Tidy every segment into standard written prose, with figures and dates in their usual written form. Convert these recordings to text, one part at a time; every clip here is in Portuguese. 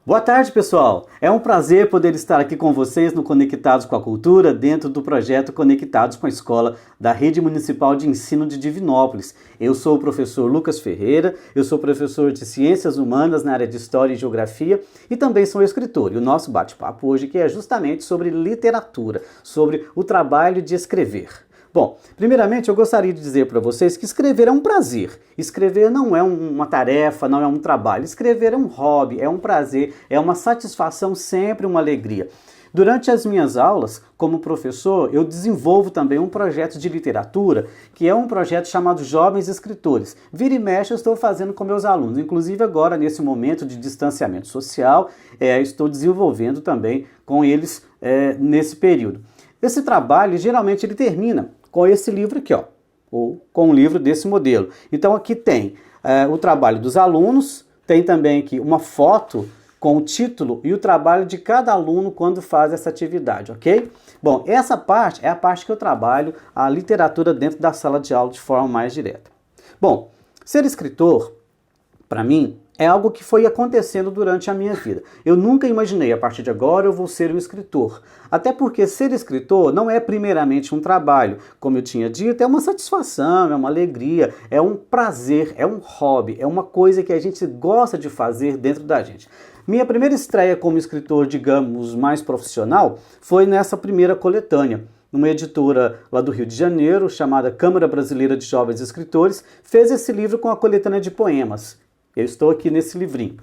Boa tarde, pessoal! É um prazer poder estar aqui com vocês no Conectados com a Cultura, dentro do projeto Conectados com a Escola da Rede Municipal de Ensino de Divinópolis. Eu sou o professor Lucas Ferreira, eu sou professor de Ciências Humanas na área de História e Geografia e também sou escritor. E o nosso bate-papo hoje que é justamente sobre literatura, sobre o trabalho de escrever. Bom, primeiramente eu gostaria de dizer para vocês que escrever é um prazer. Escrever não é uma tarefa, não é um trabalho. Escrever é um hobby, é um prazer, é uma satisfação, sempre uma alegria. Durante as minhas aulas, como professor, eu desenvolvo também um projeto de literatura, que é um projeto chamado Jovens Escritores. Vira e mexe eu estou fazendo com meus alunos, inclusive agora nesse momento de distanciamento social, estou desenvolvendo também com eles nesse período. Esse trabalho, geralmente, ele termina com esse livro aqui, ó, ou com um livro desse modelo. Então aqui tem o trabalho dos alunos, tem também aqui uma foto com o título e o trabalho de cada aluno quando faz essa atividade, ok? Bom, essa parte é a parte que eu trabalho a literatura dentro da sala de aula de forma mais direta. Bom, ser escritor, para mim, é algo que foi acontecendo durante a minha vida. Eu nunca imaginei, a partir de agora eu vou ser um escritor. Até porque ser escritor não é primeiramente um trabalho. Como eu tinha dito, é uma satisfação, é uma alegria, é um prazer, é um hobby, é uma coisa que a gente gosta de fazer dentro da gente. Minha primeira estreia como escritor, digamos, mais profissional, foi nessa primeira coletânea. Numa editora lá do Rio de Janeiro, chamada Câmara Brasileira de Jovens Escritores, fez esse livro com a coletânea de poemas. Eu estou aqui nesse livrinho.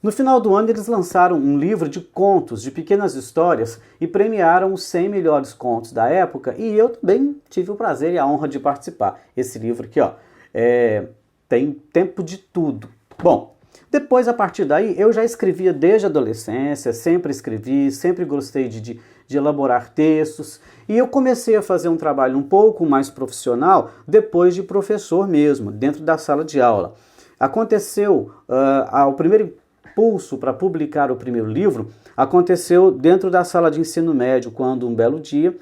No final do ano, eles lançaram um livro de contos, de pequenas histórias, e premiaram os 100 melhores contos da época, e eu também tive o prazer e a honra de participar. Esse livro aqui, ó, tem tempo de tudo. Bom, depois, a partir daí, eu já escrevia desde a adolescência, sempre escrevi, sempre gostei de elaborar textos, e eu comecei a fazer um trabalho um pouco mais profissional depois de professor mesmo, dentro da sala de aula. Aconteceu, o primeiro impulso para publicar o primeiro livro aconteceu dentro da sala de ensino médio, quando um belo dia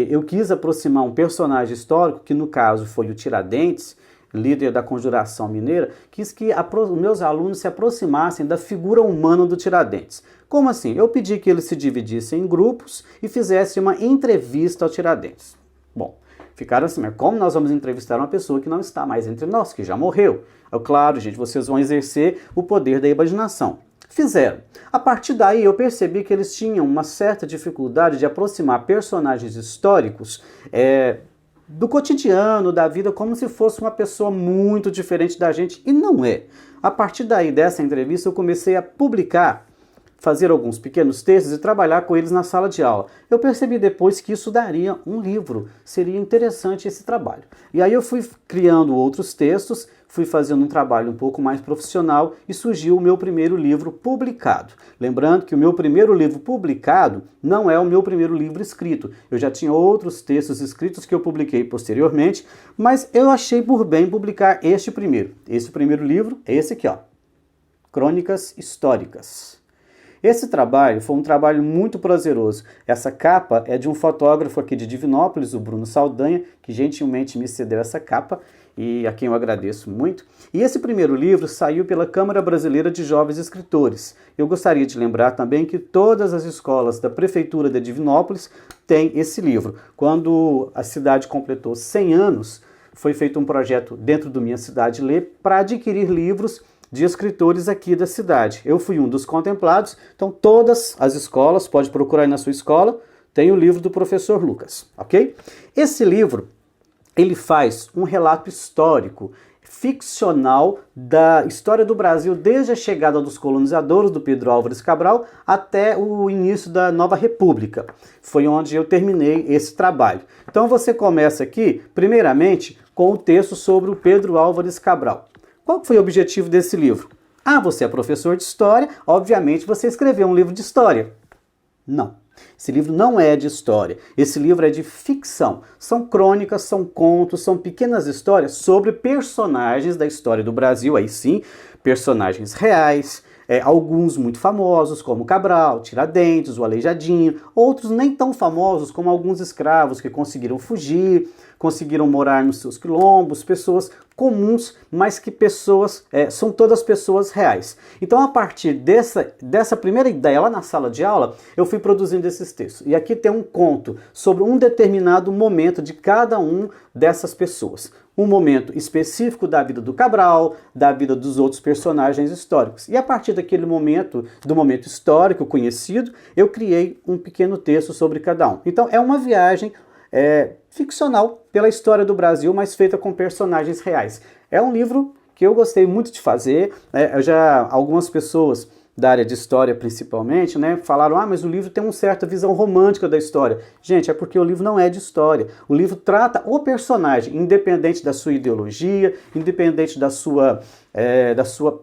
eu quis aproximar um personagem histórico, que no caso foi o Tiradentes, líder da Conjuração Mineira, quis que meus alunos se aproximassem da figura humana do Tiradentes. Como assim? Eu pedi que eles se dividissem em grupos e fizessem uma entrevista ao Tiradentes. Bom, ficaram assim, mas como nós vamos entrevistar uma pessoa que não está mais entre nós, que já morreu? Claro, gente, vocês vão exercer o poder da imaginação. Fizeram. A partir daí eu percebi que eles tinham uma certa dificuldade de aproximar personagens históricos do cotidiano, da vida, como se fosse uma pessoa muito diferente da gente, e não é. A partir daí dessa entrevista eu comecei a publicar, fazer alguns pequenos textos e trabalhar com eles na sala de aula. Eu percebi depois que isso daria um livro, seria interessante esse trabalho. E aí eu fui criando outros textos, fui fazendo um trabalho um pouco mais profissional e surgiu o meu primeiro livro publicado. Lembrando que o meu primeiro livro publicado não é o meu primeiro livro escrito. Eu já tinha outros textos escritos que eu publiquei posteriormente, mas eu achei por bem publicar este primeiro. Esse primeiro livro é esse aqui, ó, Crônicas Históricas. Esse trabalho foi um trabalho muito prazeroso. Essa capa é de um fotógrafo aqui de Divinópolis, o Bruno Saldanha, que gentilmente me cedeu essa capa e a quem eu agradeço muito. E esse primeiro livro saiu pela Câmara Brasileira de Jovens Escritores. Eu gostaria de lembrar também que todas as escolas da Prefeitura de Divinópolis têm esse livro. Quando a cidade completou 100 anos, foi feito um projeto dentro do Minha Cidade Lê para adquirir livros de escritores aqui da cidade. Eu fui um dos contemplados, então todas as escolas, pode procurar aí na sua escola, tem o livro do professor Lucas, ok? Esse livro, ele faz um relato histórico, ficcional da história do Brasil desde a chegada dos colonizadores, do Pedro Álvares Cabral, até o início da Nova República. Foi onde eu terminei esse trabalho. Então você começa aqui, primeiramente, com o texto sobre o Pedro Álvares Cabral. Qual foi o objetivo desse livro? Você é professor de história, obviamente você escreveu um livro de história. Não. Esse livro não é de história. Esse livro é de ficção. São crônicas, são contos, são pequenas histórias sobre personagens da história do Brasil. Aí sim, personagens reais, alguns muito famosos, como Cabral, Tiradentes, o Aleijadinho. Outros nem tão famosos, como alguns escravos que conseguiram fugir, conseguiram morar nos seus quilombos, pessoas comuns, mas que são todas pessoas reais. Então, a partir dessa primeira ideia lá na sala de aula, eu fui produzindo esses textos. E aqui tem um conto sobre um determinado momento de cada um dessas pessoas. Um momento específico da vida do Cabral, da vida dos outros personagens históricos. E a partir daquele momento, do momento histórico conhecido, eu criei um pequeno texto sobre cada um. Então, é uma viagem ficcional pela história do Brasil, mas feita com personagens reais. É um livro que eu gostei muito de fazer. Algumas pessoas da área de história principalmente, falaram, mas o livro tem uma certa visão romântica da história. Gente, é porque o livro não é de história. O livro trata o personagem, independente da sua ideologia, independente da sua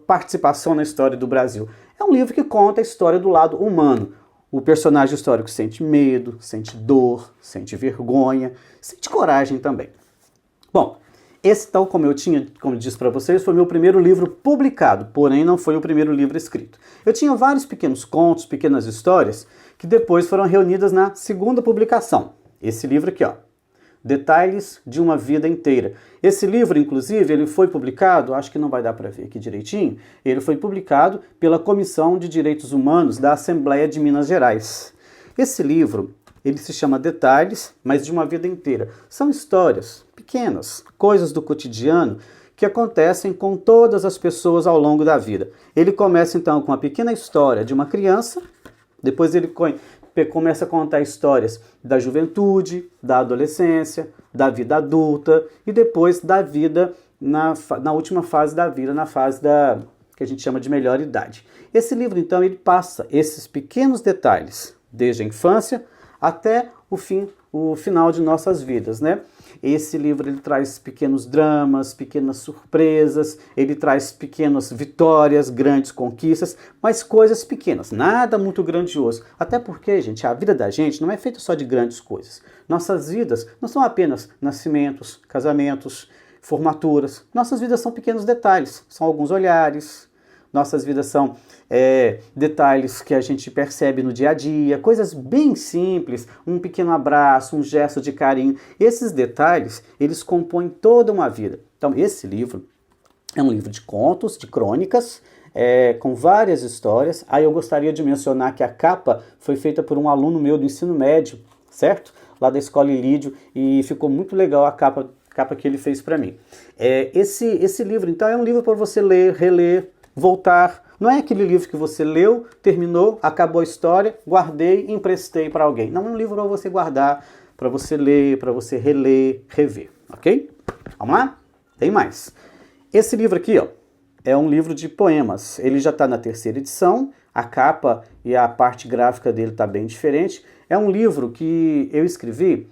participação na história do Brasil. É um livro que conta a história do lado humano. O personagem histórico sente medo, sente dor, sente vergonha, sente coragem também. Bom, esse, tal como como disse para vocês, foi meu primeiro livro publicado, porém não foi o primeiro livro escrito. Eu tinha vários pequenos contos, pequenas histórias, que depois foram reunidas na segunda publicação. Esse livro aqui, ó. Detalhes de uma Vida Inteira. Esse livro, inclusive, ele foi publicado, acho que não vai dar para ver aqui direitinho, ele foi publicado pela Comissão de Direitos Humanos da Assembleia de Minas Gerais. Esse livro, ele se chama Detalhes, mas de uma Vida Inteira. São histórias pequenas, coisas do cotidiano que acontecem com todas as pessoas ao longo da vida. Ele começa então com uma pequena história de uma criança, depois ele começa a contar histórias da juventude, da adolescência, da vida adulta e depois da vida na última fase da vida, na fase que a gente chama de melhor idade. Esse livro, então, ele passa esses pequenos detalhes, desde a infância até o final de nossas vidas, Esse livro ele traz pequenos dramas, pequenas surpresas, ele traz pequenas vitórias, grandes conquistas, mas coisas pequenas, nada muito grandioso. Até porque, gente, a vida da gente não é feita só de grandes coisas. Nossas vidas não são apenas nascimentos, casamentos, formaturas. Nossas vidas são pequenos detalhes, são alguns olhares. Nossas vidas são detalhes que a gente percebe no dia a dia, coisas bem simples, um pequeno abraço, um gesto de carinho. Esses detalhes, eles compõem toda uma vida. Então, esse livro é um livro de contos, de crônicas, com várias histórias. Aí eu gostaria de mencionar que a capa foi feita por um aluno meu do ensino médio, certo? Lá da Escola Ilídio, e ficou muito legal a capa que ele fez para mim. Esse livro, então, é um livro para você ler, reler, voltar. Não é aquele livro que você leu, terminou, acabou a história, guardei, emprestei para alguém. Não, é um livro para você guardar, para você ler, para você reler, rever, ok? Vamos lá? Tem mais. Esse livro aqui, ó, é um livro de poemas. Ele já está na 3ª edição, a capa e a parte gráfica dele está bem diferente. É um livro que eu escrevi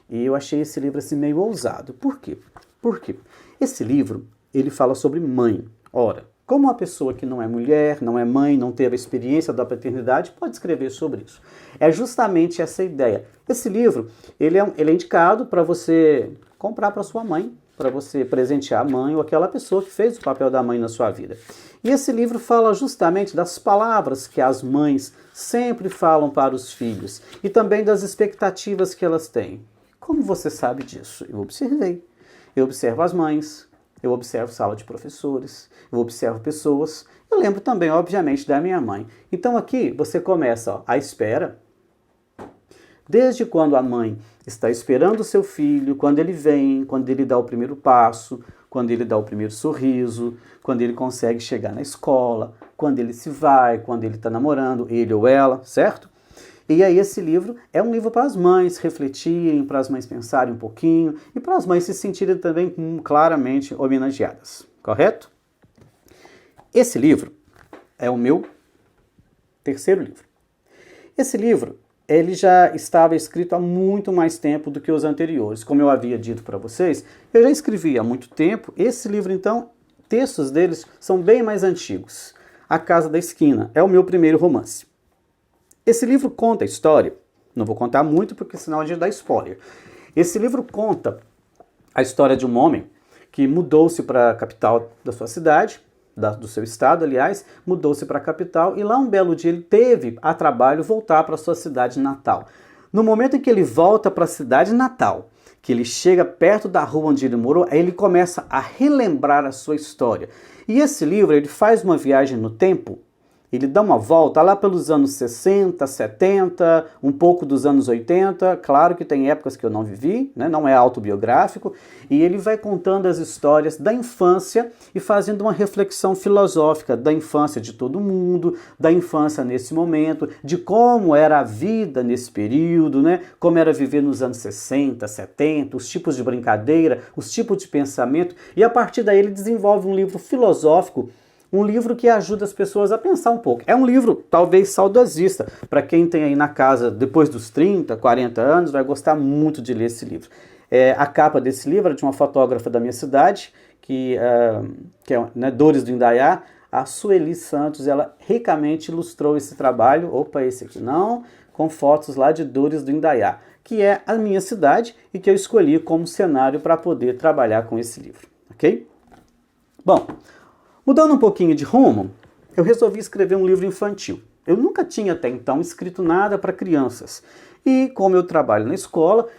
e eu achei esse livro assim meio ousado. Por quê? Porque esse livro, ele fala sobre mãe. Ora, como uma pessoa que não é mulher, não é mãe, não teve a experiência da paternidade, pode escrever sobre isso. É justamente essa ideia. Esse livro, ele é indicado para você comprar para sua mãe, para você presentear a mãe ou aquela pessoa que fez o papel da mãe na sua vida. E esse livro fala justamente das palavras que as mães sempre falam para os filhos e também das expectativas que elas têm. Como você sabe disso? Eu observei. Eu observo as mães, eu observo sala de professores, eu observo pessoas. Eu lembro também, obviamente, da minha mãe. Então aqui você começa a espera. Desde quando a mãe está esperando o seu filho, quando ele vem, quando ele dá o primeiro passo, quando ele dá o primeiro sorriso, quando ele consegue chegar na escola, quando ele se vai, quando ele está namorando, ele ou ela, certo? E aí esse livro é um livro para as mães refletirem, para as mães pensarem um pouquinho e para as mães se sentirem também claramente homenageadas, correto? Esse livro é o meu 3º livro. Esse livro, ele já estava escrito há muito mais tempo do que os anteriores. Como eu havia dito para vocês, eu já escrevi há muito tempo. Esse livro, então, textos deles são bem mais antigos. A Casa da Esquina é o meu primeiro romance. Esse livro conta a história, não vou contar muito porque senão a gente dá spoiler. Esse livro conta a história de um homem que mudou-se para a capital da sua cidade, do seu estado, aliás, mudou-se para a capital e lá um belo dia ele teve a trabalho voltar para a sua cidade natal. No momento em que ele volta para a cidade natal, que ele chega perto da rua onde ele morou, aí ele começa a relembrar a sua história. E esse livro, ele faz uma viagem no tempo, ele dá uma volta lá pelos anos 60, 70, um pouco dos anos 80, claro que tem épocas que eu não vivi, né? Não é autobiográfico, e ele vai contando as histórias da infância e fazendo uma reflexão filosófica da infância de todo mundo, da infância nesse momento, de como era a vida nesse período, né? Como era viver nos anos 60, 70, os tipos de brincadeira, os tipos de pensamento, e a partir daí ele desenvolve um livro filosófico, um livro que ajuda as pessoas a pensar um pouco. É um livro, talvez, saudosista. Para quem tem aí na casa, depois dos 30, 40 anos, vai gostar muito de ler esse livro. A capa desse livro é de uma fotógrafa da minha cidade, que é, né, Dores do Indaiá. A Sueli Santos, ela ricamente ilustrou esse trabalho. Opa, esse aqui não. Com fotos lá de Dores do Indaiá, que é a minha cidade e que eu escolhi como cenário para poder trabalhar com esse livro. Ok? Bom, mudando um pouquinho de rumo, eu resolvi escrever um livro infantil. Eu nunca tinha até então escrito nada para crianças. E como eu trabalho na escola,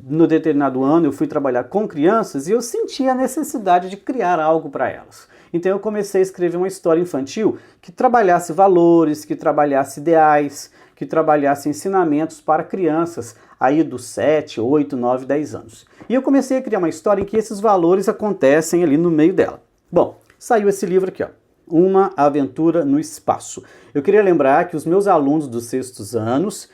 no determinado ano eu fui trabalhar com crianças e eu senti a necessidade de criar algo para elas. Então eu comecei a escrever uma história infantil que trabalhasse valores, que trabalhasse ideais, que trabalhasse ensinamentos para crianças aí dos 7, 8, 9, 10 anos. E eu comecei a criar uma história em que esses valores acontecem ali no meio dela. Bom, saiu esse livro aqui, ó, Uma Aventura no Espaço. Eu queria lembrar que os meus alunos dos 6º anos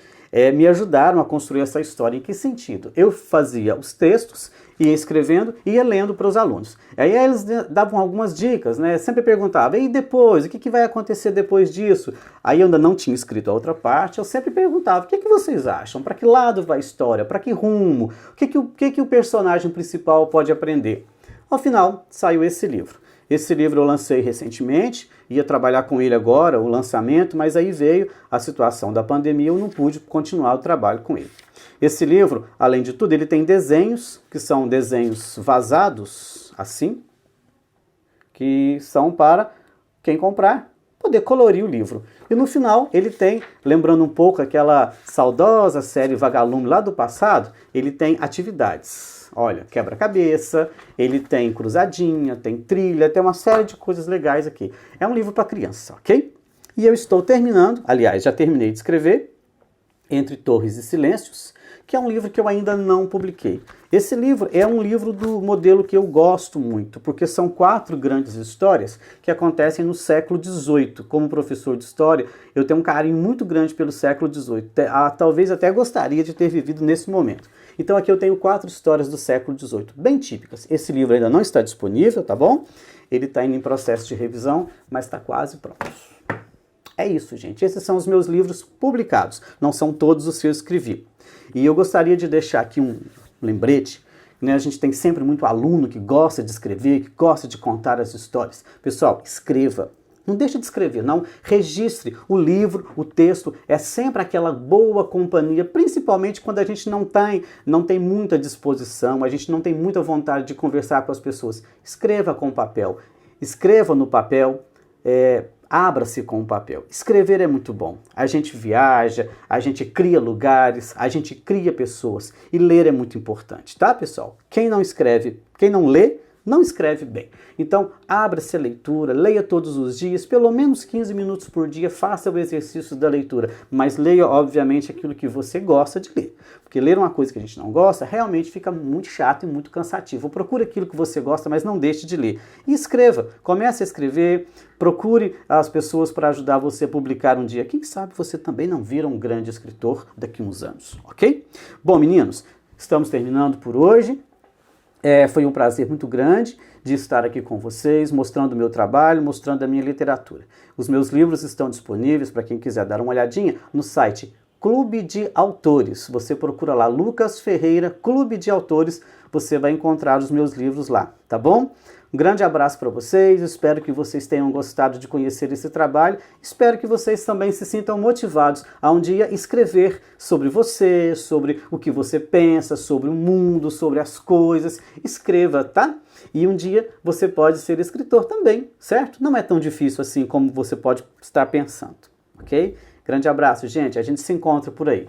me ajudaram a construir essa história. Em que sentido? Eu fazia os textos, ia escrevendo e ia lendo para os alunos. Aí eles davam algumas dicas, né? Sempre perguntavam, e depois? O que vai acontecer depois disso? Aí eu ainda não tinha escrito a outra parte, eu sempre perguntava, o que vocês acham? Para que lado vai a história? Para que rumo? O que o personagem principal pode aprender? Ao final, saiu esse livro. Esse livro eu lancei recentemente, ia trabalhar com ele agora, o lançamento, mas aí veio a situação da pandemia, eu não pude continuar o trabalho com ele. Esse livro, além de tudo, ele tem desenhos, que são desenhos vazados, assim, que são para quem comprar poder colorir o livro. E no final ele tem, lembrando um pouco aquela saudosa série Vagalume lá do passado, ele tem atividades. Olha, quebra-cabeça, ele tem cruzadinha, tem trilha, tem uma série de coisas legais aqui. É um livro para criança, ok? E eu estou terminando, aliás, já terminei de escrever, Entre Torres e Silêncios, que é um livro que eu ainda não publiquei. Esse livro é um livro do modelo que eu gosto muito, porque são 4 grandes histórias que acontecem no século XVIII. Como professor de história, eu tenho um carinho muito grande pelo século XVIII. Talvez até gostaria de ter vivido nesse momento. Então aqui eu tenho 4 histórias do século XVIII, bem típicas. Esse livro ainda não está disponível, tá bom? Ele está indo em processo de revisão, mas está quase pronto. É isso, gente. Esses são os meus livros publicados. Não são todos os que eu escrevi. E eu gostaria de deixar aqui um lembrete, né? A gente tem sempre muito aluno que gosta de escrever, que gosta de contar as histórias. Pessoal, escreva. Não deixe de escrever, não. Registre o livro, o texto. É sempre aquela boa companhia, principalmente quando a gente não tem muita disposição, a gente não tem muita vontade de conversar com as pessoas. Escreva com o papel. Escreva no papel. Abra-se com o papel. Escrever é muito bom. A gente viaja, a gente cria lugares, a gente cria pessoas. E ler é muito importante, tá, pessoal? Quem não escreve, quem não lê, não escreve bem. Então, abra-se a leitura, leia todos os dias, pelo menos 15 minutos por dia, faça o exercício da leitura. Mas leia, obviamente, aquilo que você gosta de ler. Porque ler uma coisa que a gente não gosta, realmente fica muito chato e muito cansativo. Procure aquilo que você gosta, mas não deixe de ler. E escreva, comece a escrever, procure as pessoas para ajudar você a publicar um dia. Quem sabe você também não vira um grande escritor daqui a uns anos, ok? Bom, meninos, estamos terminando por hoje. Foi um prazer muito grande de estar aqui com vocês, mostrando o meu trabalho, mostrando a minha literatura. Os meus livros estão disponíveis para quem quiser dar uma olhadinha no site Clube de Autores. Você procura lá Lucas Ferreira, Clube de Autores, você vai encontrar os meus livros lá, tá bom? Um grande abraço para vocês, espero que vocês tenham gostado de conhecer esse trabalho, espero que vocês também se sintam motivados a um dia escrever sobre você, sobre o que você pensa, sobre o mundo, sobre as coisas. Escreva, tá? E um dia você pode ser escritor também, certo? Não é tão difícil assim como você pode estar pensando, ok? Grande abraço, gente, a gente se encontra por aí.